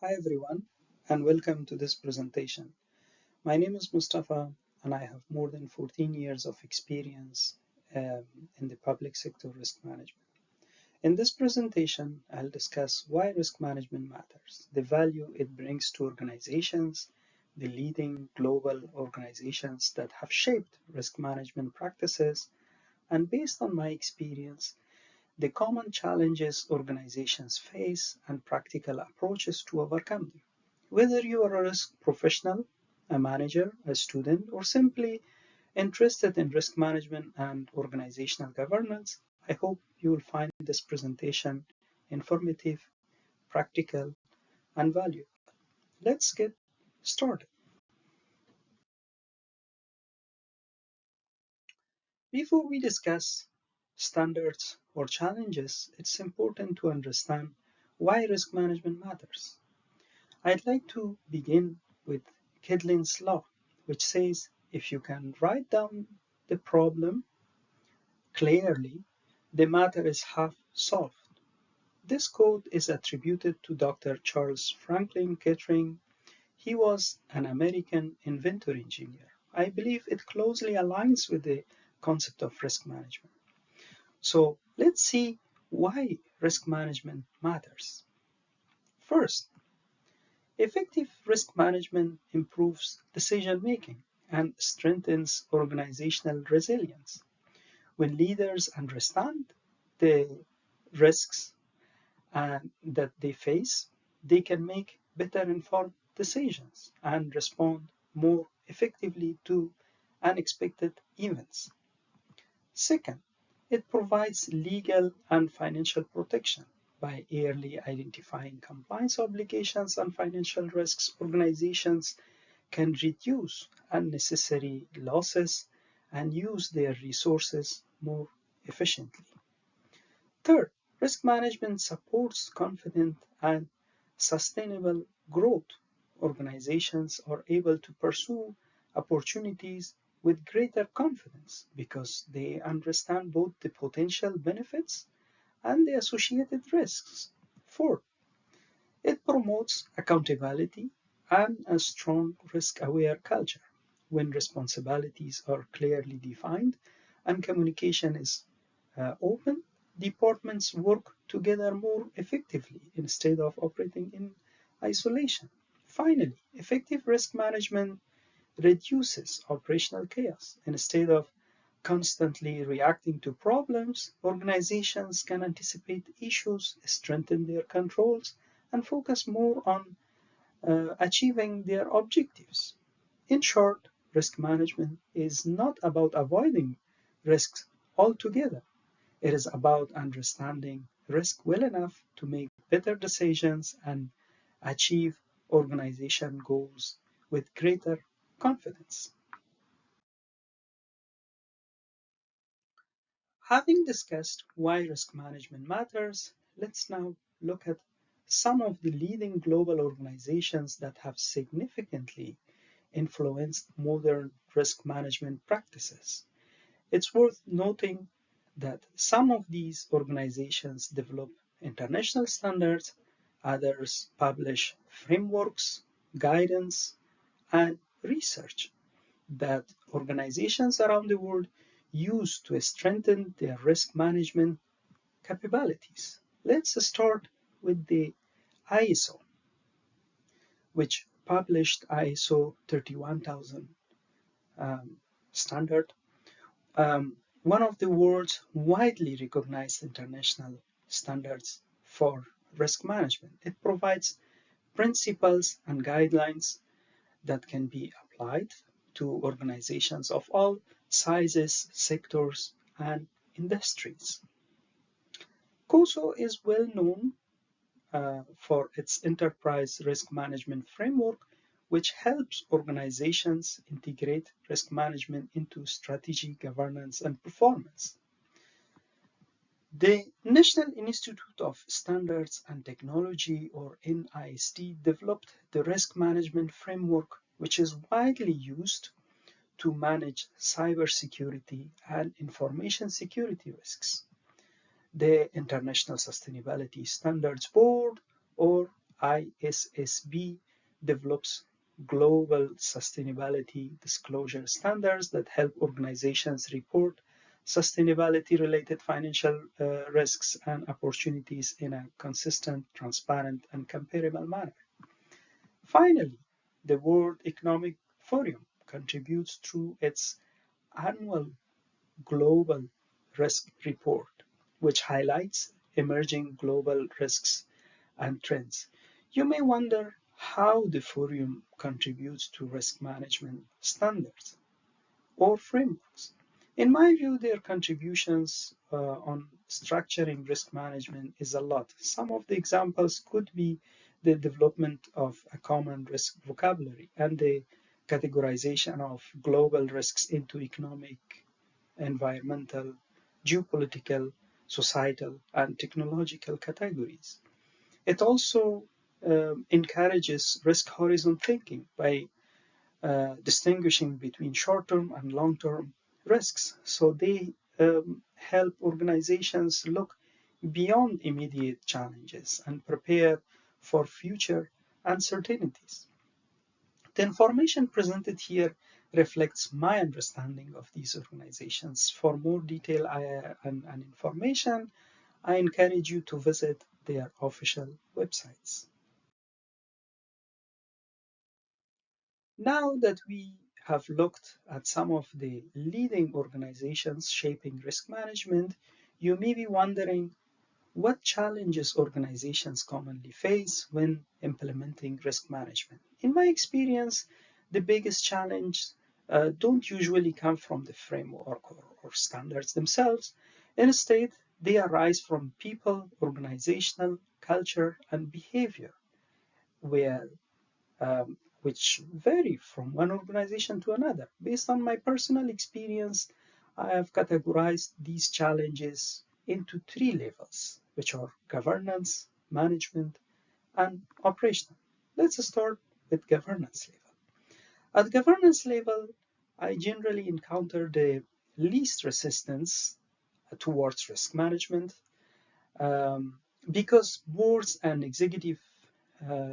Hi everyone, and welcome to this presentation. My name is Mustafa, and I have more than 14 years of experience in the public sector risk management. In this presentation, I'll discuss why risk management matters, the value it brings to organizations, the leading global organizations that have shaped risk management practices, and based on my experience, the common challenges organizations face and practical approaches to overcome them. Whether you are a risk professional, a manager, a student, or simply interested in risk management and organizational governance, I hope you will find this presentation informative, practical, and valuable. Let's get started. Before we discuss standards or challenges, it's important to understand why risk management matters. I'd like to begin with Kidlin's law, which says if you can write down the problem clearly, the matter is half solved. This quote is attributed to Dr. Charles Franklin Kettering. He was an American inventor engineer. I believe it closely aligns with the concept of risk management. So let's see why risk management matters. First, effective risk management improves decision making and strengthens organizational resilience. When leaders understand the risks that they face, they can make better informed decisions and respond more effectively to unexpected events. Second, it provides legal and financial protection. By early identifying compliance obligations and financial risks, organizations can reduce unnecessary losses and use their resources more efficiently. Third, risk management supports confident and sustainable growth. Organizations are able to pursue opportunities with greater confidence because they understand both the potential benefits and the associated risks. Fourth, it promotes accountability and a strong risk aware culture. When responsibilities are clearly defined and communication is open, departments work together more effectively instead of operating in isolation. Finally, effective risk management reduces operational chaos. Instead of constantly reacting to problems, organizations can anticipate issues, strengthen their controls, and focus more on achieving their objectives. In short, risk management is not about avoiding risks altogether. It is about understanding risk well enough to make better decisions and achieve organization goals with greater confidence. Having discussed why risk management matters, let's now look at some of the leading global organizations that have significantly influenced modern risk management practices. It's worth noting that some of these organizations develop international standards, others publish frameworks, guidance, and research that organizations around the world use to strengthen their risk management capabilities. Let's start with the ISO, which published ISO 31000 standard, one of the world's widely recognized international standards for risk management. It provides principles and guidelines that can be applied to organizations of all sizes, sectors, and industries. COSO is well known for its enterprise risk management framework, which helps organizations integrate risk management into strategy, governance, and performance. The National Institute of Standards and Technology, or NIST, developed the risk management framework, which is widely used to manage cybersecurity and information security risks. The International Sustainability Standards Board, or ISSB develops global sustainability disclosure standards that help organizations report sustainability-related financial risks and opportunities in a consistent, transparent, and comparable manner. Finally, the World Economic Forum contributes through its annual Global Risk Report, which highlights emerging global risks and trends. You may wonder how the forum contributes to risk management standards or frameworks. In my view, their contributions on structuring risk management is a lot. Some of the examples could be the development of a common risk vocabulary and the categorization of global risks into economic, environmental, geopolitical, societal, and technological categories. It also encourages risk horizon thinking by distinguishing between short-term and long-term risks. So they help organizations look beyond immediate challenges and prepare for future uncertainties. The information presented here reflects my understanding of these organizations. For more detail and information, I encourage you to visit their official websites. Now that we have looked at some of the leading organizations shaping risk management, you may be wondering what challenges organizations commonly face when implementing risk management. In my experience, the biggest challenges don't usually come from the framework or standards themselves. Instead, they arise from people, organizational culture, and behavior, where which vary from one organization to another. Based on my personal experience, I have categorized these challenges into three levels, which are governance, management, and operational. Let's start with governance level. At governance level, I generally encounter the least resistance towards risk management because boards and executive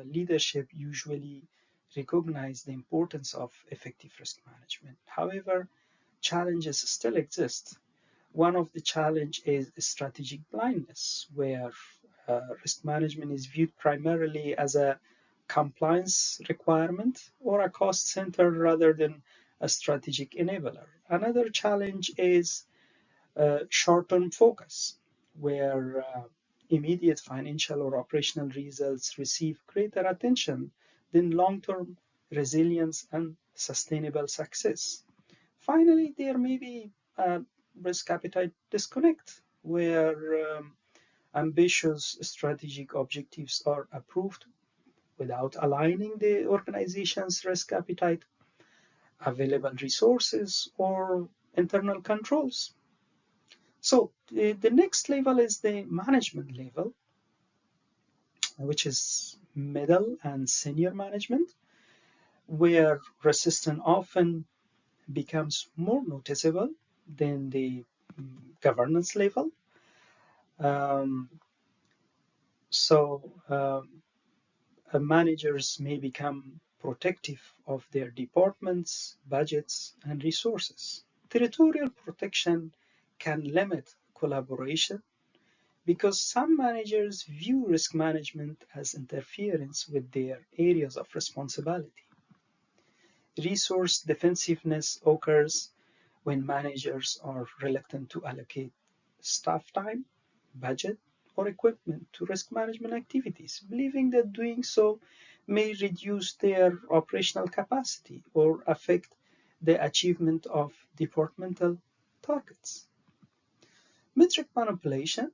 leadership usually recognize the importance of effective risk management. However, challenges still exist. One of the challenges is strategic blindness, where risk management is viewed primarily as a compliance requirement or a cost center rather than a strategic enabler. Another challenge is short-term focus, where immediate financial or operational results receive greater attention than long-term resilience and sustainable success. Finally, there may be a risk appetite disconnect, where ambitious strategic objectives are approved without aligning the organization's risk appetite, available resources, or internal controls. So the next level is the management level, which is middle and senior management, where resistance often becomes more noticeable than the governance level. Um, so managers may become protective of their departments, budgets, and resources. Territorial protection can limit collaboration because some managers view risk management as interference with their areas of responsibility. Resource defensiveness occurs when managers are reluctant to allocate staff time, budget, or equipment to risk management activities, believing that doing so may reduce their operational capacity or affect the achievement of departmental targets. Metric manipulation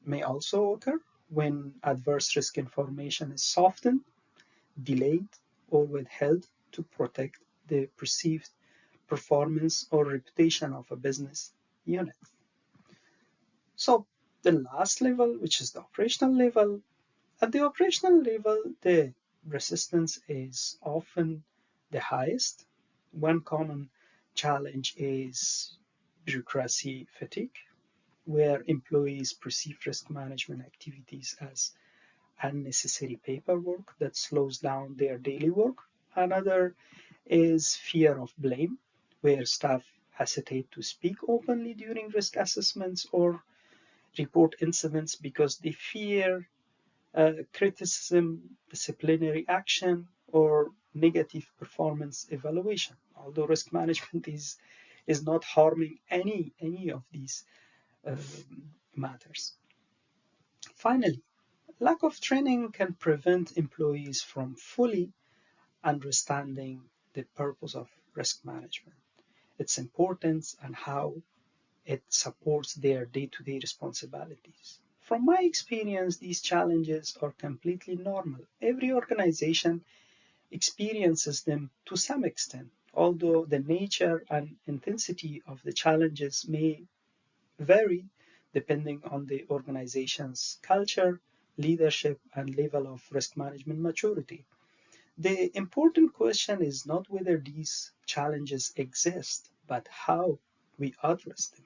may also occur when adverse risk information is softened, delayed, or withheld to protect the perceived performance or reputation of a business unit. So the last level, which is the operational level, at the operational level, the resistance is often the highest. One common challenge is bureaucracy fatigue, where employees perceive risk management activities as unnecessary paperwork that slows down their daily work. Another is fear of blame, where staff hesitate to speak openly during risk assessments or report incidents because they fear criticism, disciplinary action, or negative performance evaluation. Although risk management is not harming any of these uh, matters. Finally, lack of training can prevent employees from fully understanding the purpose of risk management, its importance, and how it supports their day-to-day responsibilities. From my experience, these challenges are completely normal. Every organization experiences them to some extent, although the nature and intensity of the challenges may vary depending on the organization's culture, leadership, and level of risk management maturity. The important question is not whether these challenges exist, but how we address them.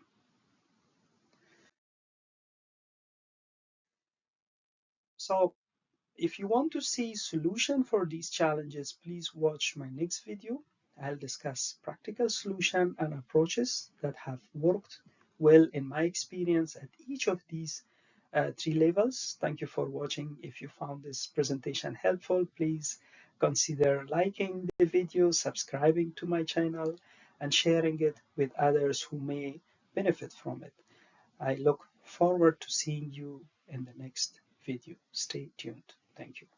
So, if you want to see solution for these challenges, please watch my next video. I'll discuss practical solution and approaches that have worked well in my experience at each of these three levels. Thank you for watching. If you found this presentation helpful, please consider liking the video, subscribing to my channel, and sharing it with others who may benefit from it. I look forward to seeing you in the next video. Stay tuned. Thank you.